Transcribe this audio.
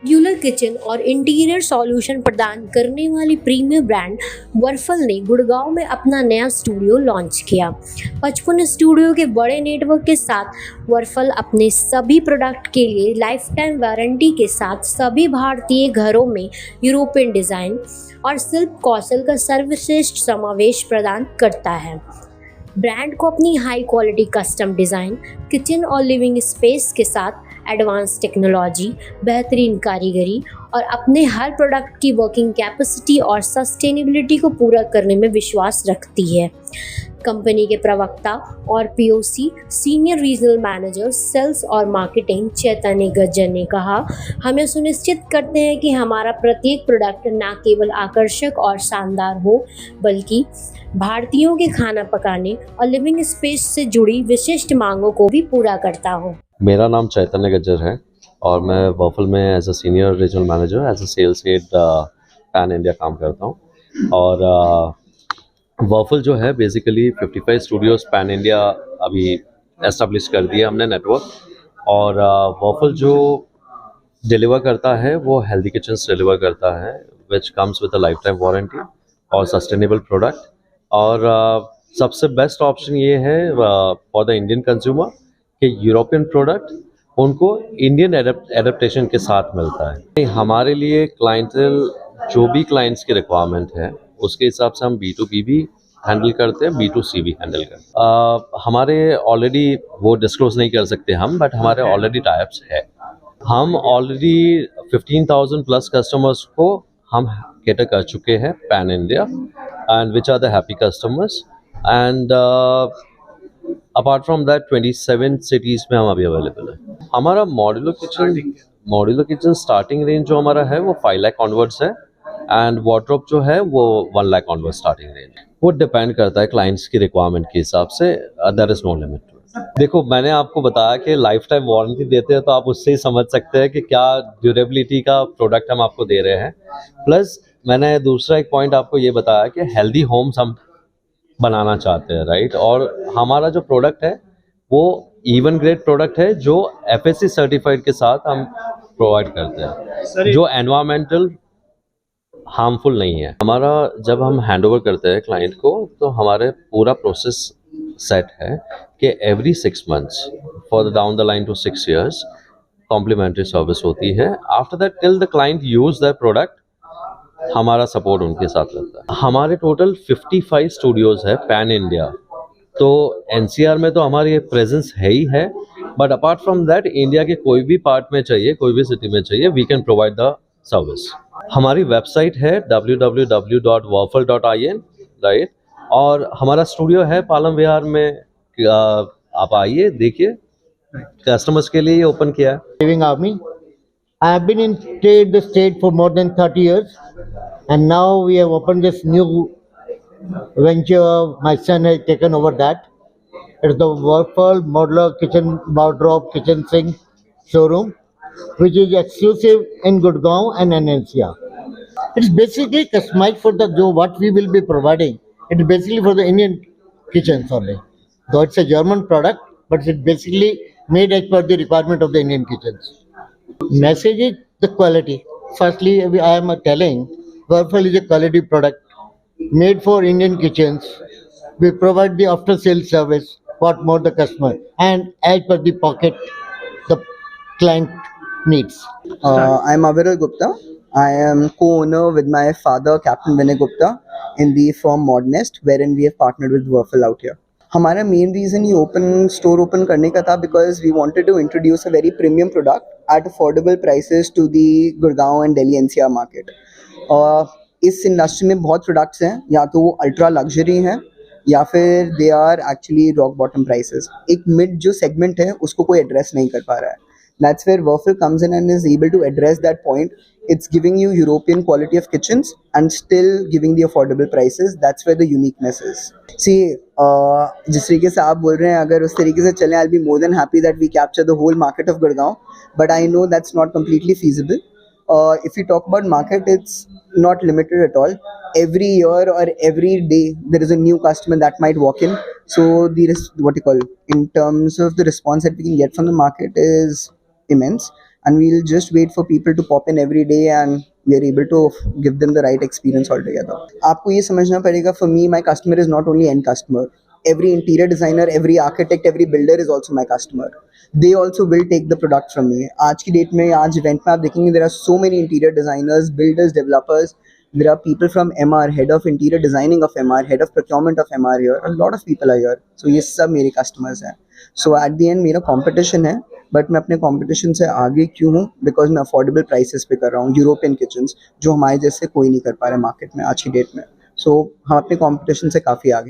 Modular kitchen और interior solution प्रदान करने वाली प्रीमियम ब्रांड वर्फल ने गुड़गांव में अपना नया स्टूडियो लॉन्च किया। 55 स्टूडियो के बड़े नेटवर्क के साथ वर्फल अपने सभी प्रोडक्ट के लिए लाइफ टाइम वारंटी के साथ सभी भारतीय घरों में यूरोपियन डिज़ाइन और शिल्प कौशल का सर्वश्रेष्ठ समावेश प्रदान करता है। ब्रांड को अपनी high quality custom design, kitchen और लिविंग स्पेस के साथ एडवांस टेक्नोलॉजी, बेहतरीन कारीगरी और अपने हर प्रोडक्ट की वर्किंग कैपेसिटी और सस्टेनेबिलिटी को पूरा करने में विश्वास रखती है। कंपनी के प्रवक्ता और POC senior regional manager sales और मार्केटिंग चैतन्य गज्जर ने कहा, हमें सुनिश्चित करते हैं कि हमारा प्रत्येक प्रोडक्ट न केवल आकर्षक और शानदार हो बल्कि भारतीयों के खाना पकाने और लिविंग स्पेस से जुड़ी विशिष्ट मांगों को भी पूरा करता हो। मेरा नाम चैतन्य गज्जर है और मैं वर्फल में as a senior regional manager as a sales head pan India काम करता हूँ। और वर्फल जो है बेसिकली 55 स्टूडियोज पैन इंडिया अभी एस्टेब्लिश कर दिया हमने नेटवर्क। और वर्फल जो डिलीवर करता है वो हेल्दी किचन्स डिलीवर करता है which comes with a life time warranty और सस्टेनेबल प्रोडक्ट। और सबसे बेस्ट ऑप्शन ये है फॉर द इंडियन कंज्यूमर कि यूरोपियन प्रोडक्ट उनको इंडियन एडेप्टेशन के साथ मिलता है। हमारे लिए क्लाइंटल जो भी क्लाइंट्स की रिक्वायरमेंट है उसके हिसाब से हम B2B भी हैंडल करते हैं, B2C भी हैंडल करते हैं। हमारे ऑलरेडी वो डिस्क्लोज नहीं कर सकते हम, बट हमारे ऑलरेडी टाइप्स है। हम ऑलरेडी 15,000 प्लस कस्टमर्स को हम कैटर कर चुके हैं pan India and which are the happy customers. And apart from that 27 cities में हम अभी अवेलेबल है। हमारा मॉड्यूलर किचन स्टार्टिंग रेंज जो हमारा है वो 5 लाख ऑनवर्ड्स है एंड वार्डरोब जो है वो 1 लाख ऑनवर्ड्स स्टार्टिंग रेंज। वो डिपेंड करता है क्लाइंट्स की रिक्वायरमेंट के हिसाब से, there is no limit to it. देखो, मैंने आपको बताया कि लाइफ टाइम वारंटी देते हैं तो आप उससे ही समझ सकते हैं कि क्या ड्यूरेबिलिटी का प्रोडक्ट हम आपको दे रहे हैं। प्लस मैंने दूसरा एक पॉइंट आपको ये बताया कि हेल्दी होम्स हम बनाना चाहते हैं, राइट। और हमारा जो प्रोडक्ट है वो इवन ग्रेड प्रोडक्ट है जो FSC सर्टिफाइड के साथ हम प्रोवाइड करते हैं, जो एनवायरमेंटल हार्मफुल नहीं है। हमारा जब हम हैंडओवर करते हैं क्लाइंट को तो हमारे पूरा प्रोसेस सेट है कि every 6 months for the down the line to 6 years complimentary service होती है। After that till the client use the product हमारा सपोर्ट उनके साथ रहता है। हमारे टोटल 55 स्टूडियोज है पैन इंडिया। तो NCR में तो हमारी प्रेजेंस है ही है, but apart from that India के कोई भी पार्ट में चाहिए, कोई भी सिटी में चाहिए, we can provide the service. हमारी वेबसाइट है www.waffle.in, राइट। और हमारा स्टूडियो है पालम विहार में। आप आइए, देखिए, कस्टमर्स के लिए ओपन किया है। Living Army. I have been in the state for more than 30 years, and now we have opened this new venture. My son has taken over that. It's the Whirlpool Modular Kitchen Wardrobe Kitchen Sink showroom, which is exclusive in Gurgaon and NCR. It's basically customized for what we will be providing. It's basically for the Indian kitchens only. Though it's a German product, but it's basically made as per the requirement of the Indian kitchens. Message is the quality. Firstly, I am telling Whirlpool is a quality product made for Indian kitchens. We provide the after sales service, what more the customer, and as per the pocket the client needs. I'm Aviral Gupta. I am co-owner with my father, Captain Vinay Gupta, in the firm Modnest, wherein we have partnered with Whirlpool out here. हमारा main reason ये store open करने का था because we wanted to introduce a very premium product at affordable prices to the Gurgaon and Delhi NCR market. इस industry में बहुत products हैं, या तो वो अल्ट्रा लग्जरी हैं या फिर they are actually rock bottom prices. एक मिड जो सेगमेंट है उसको कोई एड्रेस नहीं कर पा रहा है। That's where Whirlpool comes in and is able to address that point. It's giving you European quality of kitchens and still giving the affordable prices. That's where the uniqueness is. See, जिस तरीके से आप बोल रहे हैं, अगर उस तरीके से चलें, I'll be more than happy that we capture the whole market of Gurgaon. But I know that's not completely feasible. If we talk about market, it's not limited at all. Every year or every day, there is a new customer that might walk in. So in terms of the response that we can get from the market is immense. and we'll just wait for people to pop in every day and we are able to give them the right experience altogether. आपको ये समझना पड़ेगा, for me my customer is not only end customer. Every interior designer, every architect, every builder is also my customer. They also will take the product from me. आज की date में, आज event में आप देखेंगे there are so many interior designers, builders, developers. There are people from MR, head of interior designing of MR, head of procurement of MR here. A lot of people are here. So ये सब मेरे customers हैं. So at the end मेरा competition है, but मैं अपने competition से आगे क्यों हूँ? बिकॉज मैं अफोर्डेबल प्राइसेस पे कर रहा हूँ यूरोपियन किचन्स, जो हमारे जैसे कोई नहीं कर पा रहे मार्केट में आज की डेट में. सो हम अपने कंपटीशन से काफ़ी आगे हैं.